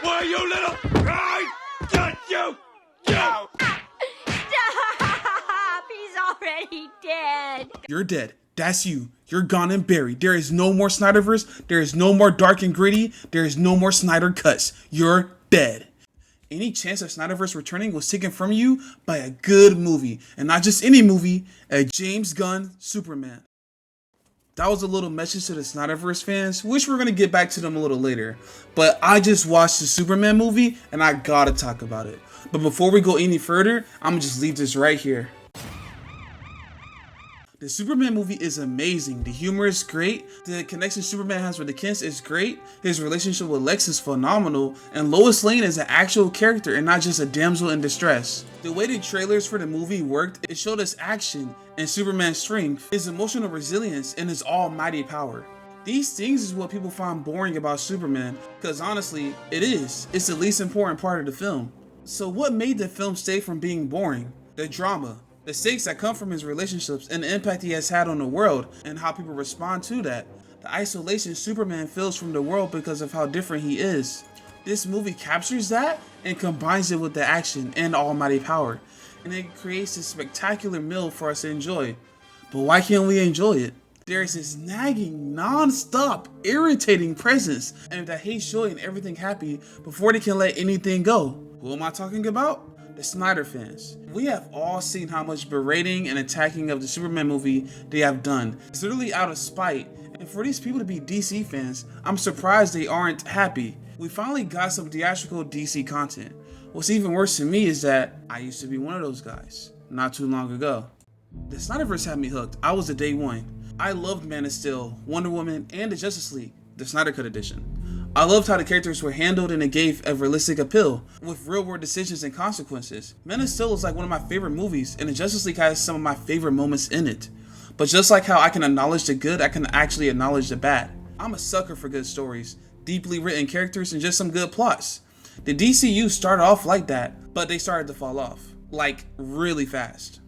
Why, you little... I got you! You! Stop! He's already dead. You're dead. That's you. You're gone and buried. There is no more Snyderverse. There is no more dark and gritty. There is no more Snyder cuts. You're dead. Any chance of Snyderverse returning was taken from you by a good movie. And not just any movie, a James Gunn Superman. That was a little message to the Snyderverse fans, which we're going to get back to them a little later. But I just watched the Superman movie and I gotta talk about it. But before we go any further, I'm going to just leave this right here. The Superman movie is amazing. The humor is great. The connection Superman has with the Kents is great. His relationship with Lex is phenomenal. And Lois Lane is an actual character and not just a damsel in distress. The way the trailers for the movie worked, it showed us action and Superman's strength, his emotional resilience, and his almighty power. These things is what people find boring about Superman, because honestly, it is. It's the least important part of the film. So what made the film stay from being boring? The drama. The stakes that come from his relationships and the impact he has had on the world and how people respond to that. The isolation Superman feels from the world because of how different he is. This movie captures that and combines it with the action and almighty power. And it creates a spectacular meal for us to enjoy. But why can't we enjoy it? There's this nagging, non-stop, irritating presence and that hates joy and everything happy before they can let anything go. Who am I talking about? The Snyder fans. We have all seen how much berating and attacking of the Superman movie they have done. It's literally out of spite. And for these people to be DC fans, I'm surprised they aren't happy. We finally got some theatrical DC content. What's even worse to me is that I used to be one of those guys not too long ago. The Snyderverse had me hooked. I was a day one. I loved Man of Steel, Wonder Woman, and the Justice League, the Snyder Cut edition. I loved how the characters were handled and it gave a realistic appeal, with real world decisions and consequences. Man of Steel is like one of my favorite movies, and the Justice League has some of my favorite moments in it. But just like how I can acknowledge the good, I can actually acknowledge the bad. I'm a sucker for good stories, deeply written characters, and just some good plots. The DCU started off like that, but they started to fall off, like really fast.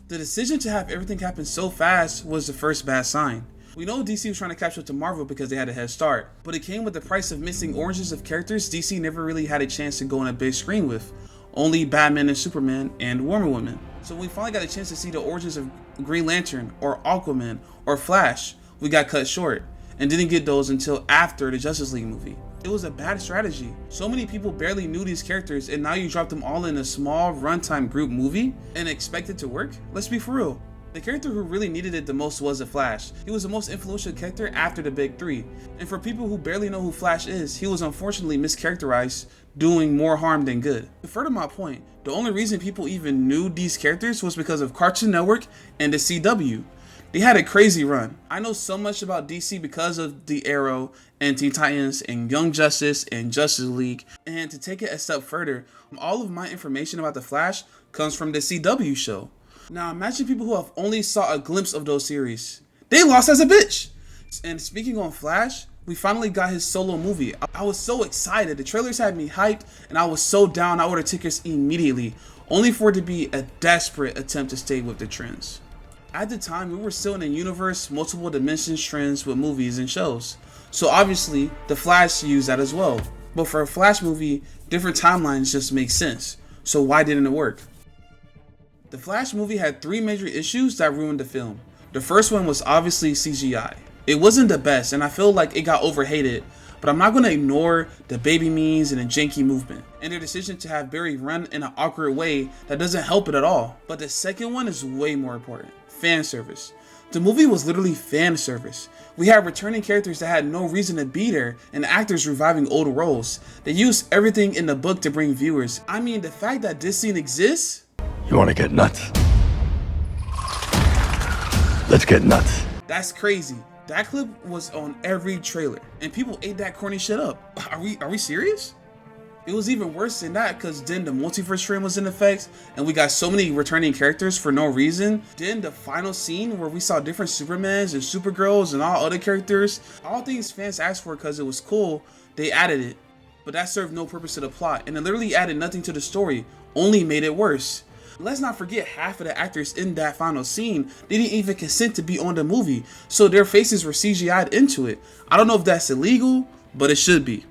The decision to have everything happen so fast was the first bad sign. We know DC was trying to catch up to Marvel because they had a head start, but it came with the price of missing oranges of characters DC never really had a chance to go on a big screen with. Only Batman and Superman and Wonder Woman. So when we finally got a chance to see the origins of Green Lantern or Aquaman or Flash, we got cut short and didn't get those until after the Justice League movie. It was a bad strategy. So many people barely knew these characters and now you drop them all in a small runtime group movie and expect it to work? Let's be for real. The character who really needed it the most was the Flash. He was the most influential character after the big three. And for people who barely know who Flash is, he was unfortunately mischaracterized, doing more harm than good. To further my point, the only reason people even knew these characters was because of Cartoon Network and the CW. They had a crazy run. I know so much about DC because of the Arrow and Teen Titans and Young Justice and Justice League. And to take it a step further, all of my information about the Flash comes from the CW show. Now imagine people who have only saw a glimpse of those series. They lost as a bitch. And speaking on Flash, we finally got his solo movie. I was so excited. The trailers had me hyped and I was so down I ordered tickets immediately, only for it to be a desperate attempt to stay with the trends. At the time, we were still in a universe, multiple dimensions trends with movies and shows. So obviously, the Flash used that as well. But for a Flash movie, different timelines just make sense. So why didn't it work? The Flash movie had three major issues that ruined the film. The first one was obviously CGI. It wasn't the best and I feel like it got overhated, but I'm not going to ignore the baby memes and the janky movement and their decision to have Barry run in an awkward way that doesn't help it at all. But the second one is way more important. Fan service. The movie was literally fan service. We had returning characters that had no reason to be there and actors reviving old roles. They used everything in the book to bring viewers. I mean, the fact that this scene exists. You want to get nuts? Let's get nuts. That's crazy. That clip was on every trailer and people ate that corny shit up. Are we serious? It was even worse than that because then the multiverse trend was in effect and we got so many returning characters for no reason. Then the final scene where we saw different Supermans and Supergirls and all other characters, all things fans asked for because it was cool, they added it. But that served no purpose to the plot and it literally added nothing to the story, only made it worse. Let's not forget half of the actors in that final scene didn't even consent to be on the movie, so their faces were CGI'd into it. I don't know if that's illegal, but it should be.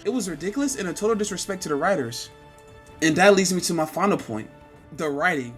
It was ridiculous and a total disrespect to the writers. And that leads me to my final point, the writing.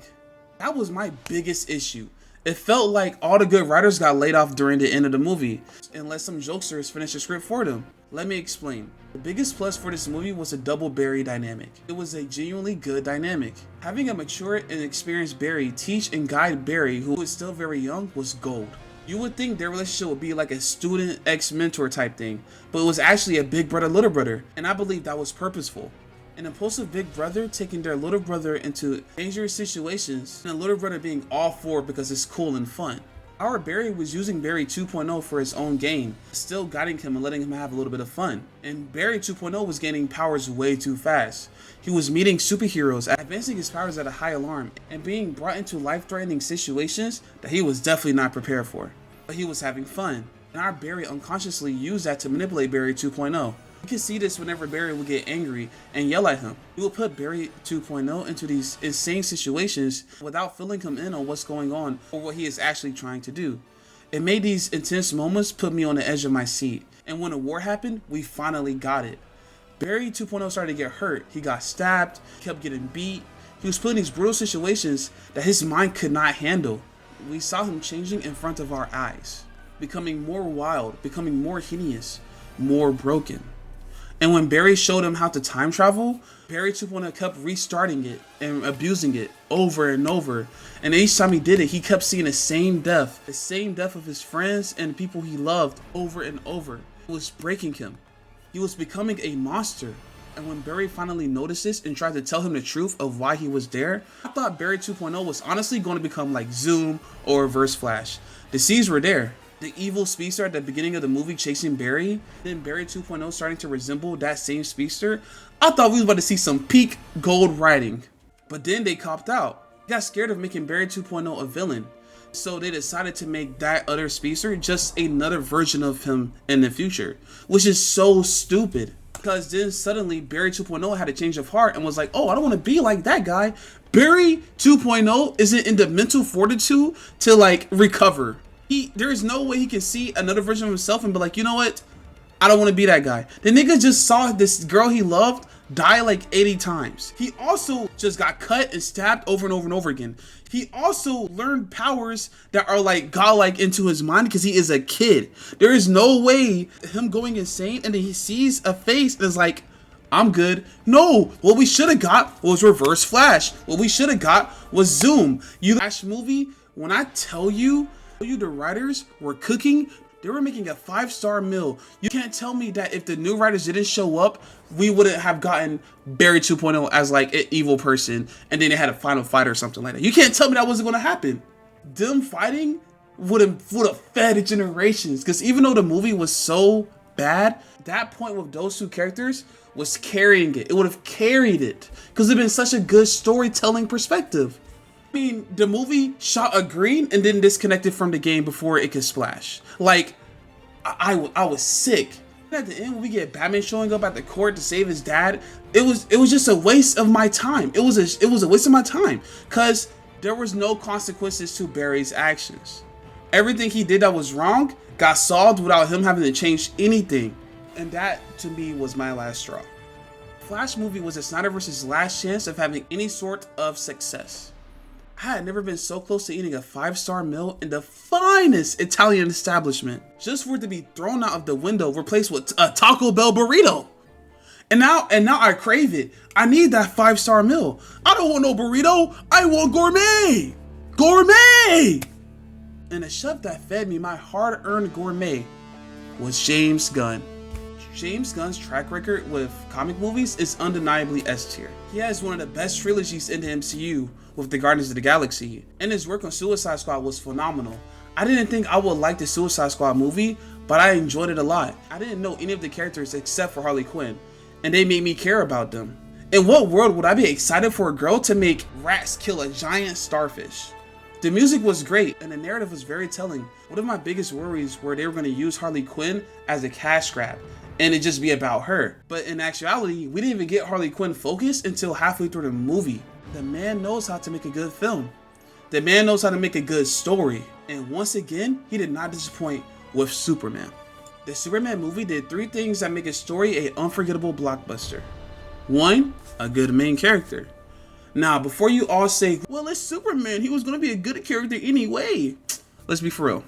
That was my biggest issue. It felt like all the good writers got laid off during the end of the movie, unless some jokesters finished the script for them. Let me explain. The biggest plus for this movie was a double Barry dynamic. It was a genuinely good dynamic. Having a mature and experienced Barry teach and guide Barry, who was still very young, was gold. You would think their relationship would be like a student ex-mentor type thing, but it was actually a big brother little brother, and I believe that was purposeful. An impulsive big brother taking their little brother into dangerous situations, and a little brother being all for it because it's cool and fun. Our Barry was using Barry 2.0 for his own gain, still guiding him and letting him have a little bit of fun. And Barry 2.0 was gaining powers way too fast. He was meeting superheroes, advancing his powers at a high alarm, and being brought into life-threatening situations that he was definitely not prepared for. But he was having fun, and our Barry unconsciously used that to manipulate Barry 2.0. You can see this whenever Barry would get angry and yell at him. He would put Barry 2.0 into these insane situations without filling him in on what's going on or what he is actually trying to do. It made these intense moments put me on the edge of my seat. And when the war happened, we finally got it. Barry 2.0 started to get hurt. He got stabbed, kept getting beat. He was put in these brutal situations that his mind could not handle. We saw him changing in front of our eyes, becoming more wild, becoming more hideous, more broken. And when Barry showed him how to time travel, Barry 2.0 kept restarting it and abusing it over and over. And each time he did it, he kept seeing the same death of his friends and people he loved over and over. It was breaking him. He was becoming a monster. And when Barry finally noticed this and tried to tell him the truth of why he was there, I thought Barry 2.0 was honestly going to become like Zoom or Reverse Flash. The seeds were there. The evil speedster at the beginning of the movie chasing Barry, then Barry 2.0 starting to resemble that same speedster. I thought we was about to see some peak gold writing. But then they copped out. They got scared of making Barry 2.0 a villain. So they decided to make that other speedster just another version of him in the future. Which is so stupid. Because then suddenly Barry 2.0 had a change of heart and was like, oh, I don't want to be like that guy. Barry 2.0 isn't in the mental fortitude to like recover. There is no way he can see another version of himself and be like, you know what? I don't want to be that guy. The nigga just saw this girl he loved die like 80 times. He also just got cut and stabbed over and over and over again. He also learned powers that are like godlike into his mind because he is a kid. There is no way him going insane and then he sees a face and is like, I'm good. No, what we should have got was Reverse Flash. What we should have got was Zoom. You Flash movie, when I tell you the writers were cooking, they were making a 5-star meal. You can't tell me that if the new writers didn't show up, we wouldn't have gotten Barry 2.0 as like an evil person and then they had a final fight or something like that. You can't tell me that wasn't going to happen. Them fighting would have fed generations, because even though the movie was so bad, that point with those two characters was carrying it. It would have carried it because it's been such a good storytelling perspective. I mean, the movie shot a green and then disconnected from the game before it could splash. Like, I was sick. At the end, when we get Batman showing up at the court to save his dad, it was just a waste of my time. It was a waste of my time because there was no consequences to Barry's actions. Everything he did that was wrong got solved without him having to change anything. And that, to me, was my last straw. Flash movie was the Snyderverse's last chance of having any sort of success. I had never been so close to eating a 5-star meal in the finest Italian establishment, just for it to be thrown out of the window, replaced with a Taco Bell burrito. And now I crave it. I need that 5-star meal. I don't want no burrito. I want gourmet. Gourmet. And the chef that fed me my hard-earned gourmet was James Gunn. James Gunn's track record with comic movies is undeniably S tier. He has one of the best trilogies in the MCU with the Guardians of the Galaxy, and his work on Suicide Squad was phenomenal. I didn't think I would like the Suicide Squad movie, but I enjoyed it a lot. I didn't know any of the characters except for Harley Quinn, and they made me care about them. In what world would I be excited for a girl to make rats kill a giant starfish? The music was great, and the narrative was very telling. One of my biggest worries were they were going to use Harley Quinn as a cash grab, and it just be about her. But in actuality, we didn't even get Harley Quinn focused until halfway through the movie. The man knows how to make a good film. The man knows how to make a good story. And once again, he did not disappoint with Superman. The Superman movie did 3 things that make a story an unforgettable blockbuster. 1. A good main character. Now, before you all say, well, it's Superman, he was going to be a good character anyway. Let's be for real.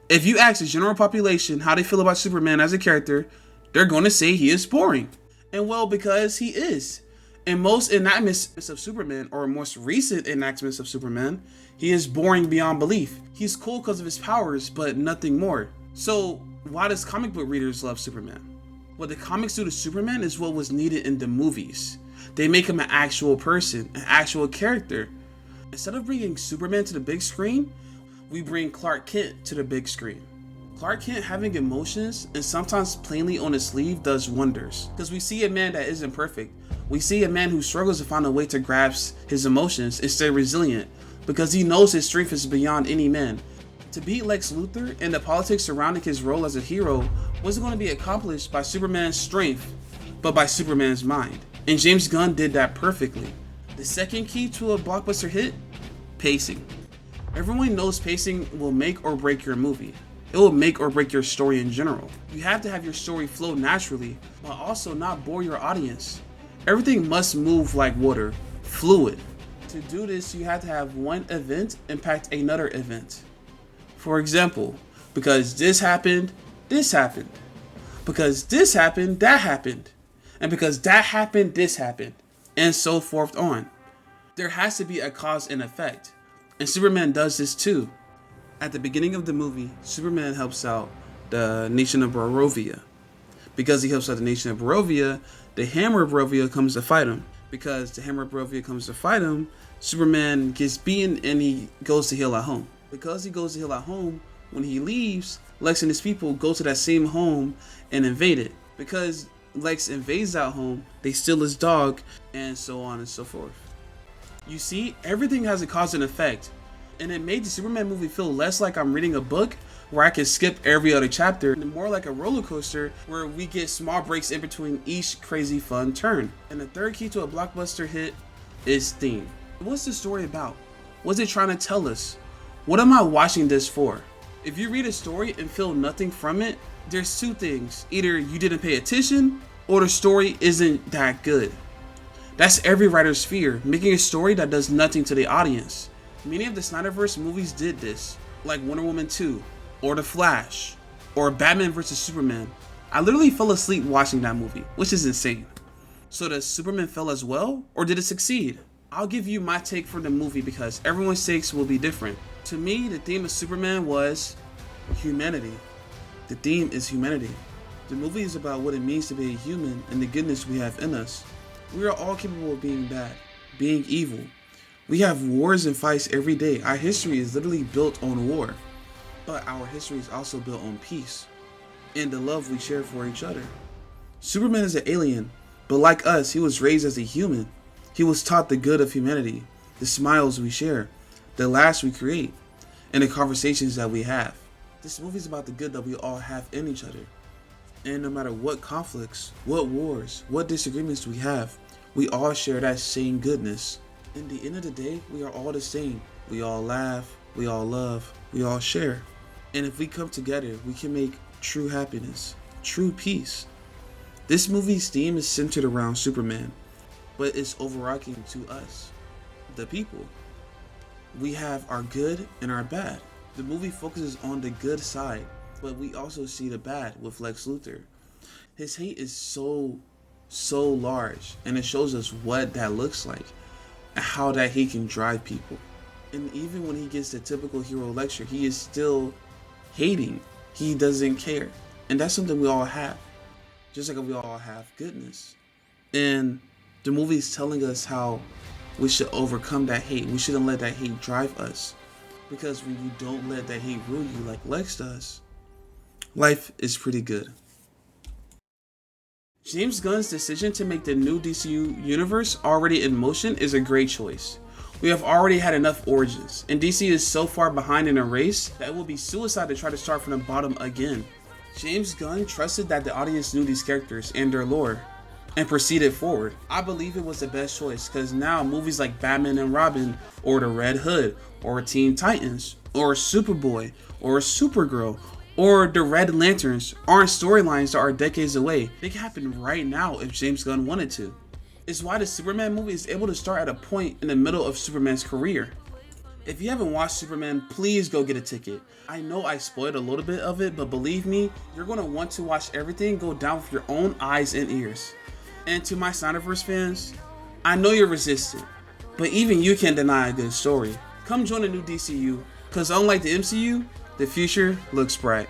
If you ask the general population how they feel about Superman as a character, they're going to say he is boring. And well, because he is. In most enactments of Superman, or most recent enactments of Superman, he is boring beyond belief. He's cool because of his powers, but nothing more. So, why does comic book readers love Superman? What the comics do to Superman is what was needed in the movies. They make him an actual person, an actual character. Instead of bringing Superman to the big screen, we bring Clark Kent to the big screen. Clark Kent having emotions and sometimes plainly on his sleeve does wonders. Because we see a man that isn't perfect. We see a man who struggles to find a way to grasp his emotions and stay resilient because he knows his strength is beyond any man. To beat Lex Luthor and the politics surrounding his role as a hero wasn't going to be accomplished by Superman's strength, but by Superman's mind. And James Gunn did that perfectly. The second key to a blockbuster hit? Pacing. Everyone knows pacing will make or break your movie. It will make or break your story in general. You have to have your story flow naturally, but also not bore your audience. Everything must move like water, fluid. To do this, you have to have one event impact another event. For example, because this happened, this happened. Because this happened, that happened. And because that happened, this happened. And so forth on. There has to be a cause and effect. And Superman does this too. At the beginning of the movie, Superman helps out the nation of Barovia. Because he helps out the nation of Barovia, the Hammer of Barovia comes to fight him. Because the Hammer of Barovia comes to fight him, Superman gets beaten and he goes to heal at home. Because he goes to heal at home, when he leaves, Lex and his people go to that same home and invade it. Because Lex invades that home, they steal his dog, and so on and so forth. You see, everything has a cause and effect. And it made the Superman movie feel less like I'm reading a book where I can skip every other chapter, and more like a roller coaster where we get small breaks in between each crazy fun turn. And the third key to a blockbuster hit is theme. What's the story about? What's it trying to tell us? What am I watching this for? If you read a story and feel nothing from it, there's 2 things. Either you didn't pay attention or the story isn't that good. That's every writer's fear, making a story that does nothing to the audience. Many of the Snyderverse movies did this, like Wonder Woman 2, or The Flash, or Batman vs Superman. I literally fell asleep watching that movie, which is insane. So does Superman fail as well, or did it succeed? I'll give you my take from the movie because everyone's takes will be different. To me, the theme of Superman was humanity. The theme is humanity. The movie is about what it means to be a human and the goodness we have in us. We are all capable of being bad, being evil. We have wars and fights every day. Our history is literally built on war. But our history is also built on peace and the love we share for each other. Superman is an alien, but like us, he was raised as a human. He was taught the good of humanity, the smiles we share, the laughs we create, and the conversations that we have. This movie is about the good that we all have in each other. And no matter what conflicts, what wars, what disagreements we have, we all share that same goodness. In the end of the day, we are all the same. We all laugh, we all love, we all share. And if we come together, we can make true happiness, true peace. This movie's theme is centered around Superman, but it's overarching to us, the people. We have our good and our bad. The movie focuses on the good side, but we also see the bad with Lex Luthor. His hate is so large, and it shows us what that looks like and how that hate can drive people. And even when he gets the typical hero lecture, he is still hating. He doesn't care. And that's something we all have. Just like we all have goodness. And the movie is telling us how we should overcome that hate. We shouldn't let that hate drive us. Because when you don't let that hate rule you like Lex does, life is pretty good. James Gunn's decision to make the new DCU universe already in motion is a great choice. We have already had enough origins, and DC is so far behind in a race that it will be suicide to try to start from the bottom again. James Gunn trusted that the audience knew these characters and their lore, and proceeded forward. I believe it was the best choice, because now movies like Batman and Robin, or The Red Hood, or Teen Titans, or Superboy, or Supergirl, or the Red Lanterns aren't storylines that are decades away. They can happen right now if James Gunn wanted to. It's why the Superman movie is able to start at a point in the middle of Superman's career. If you haven't watched Superman, please go get a ticket. I know I spoiled a little bit of it, but believe me, you're going to want to watch everything go down with your own eyes and ears. And to my Snyderverse fans, I know you're resistant, but even you can't deny a good story. Come join the new DCU, because unlike the MCU, the future looks bright.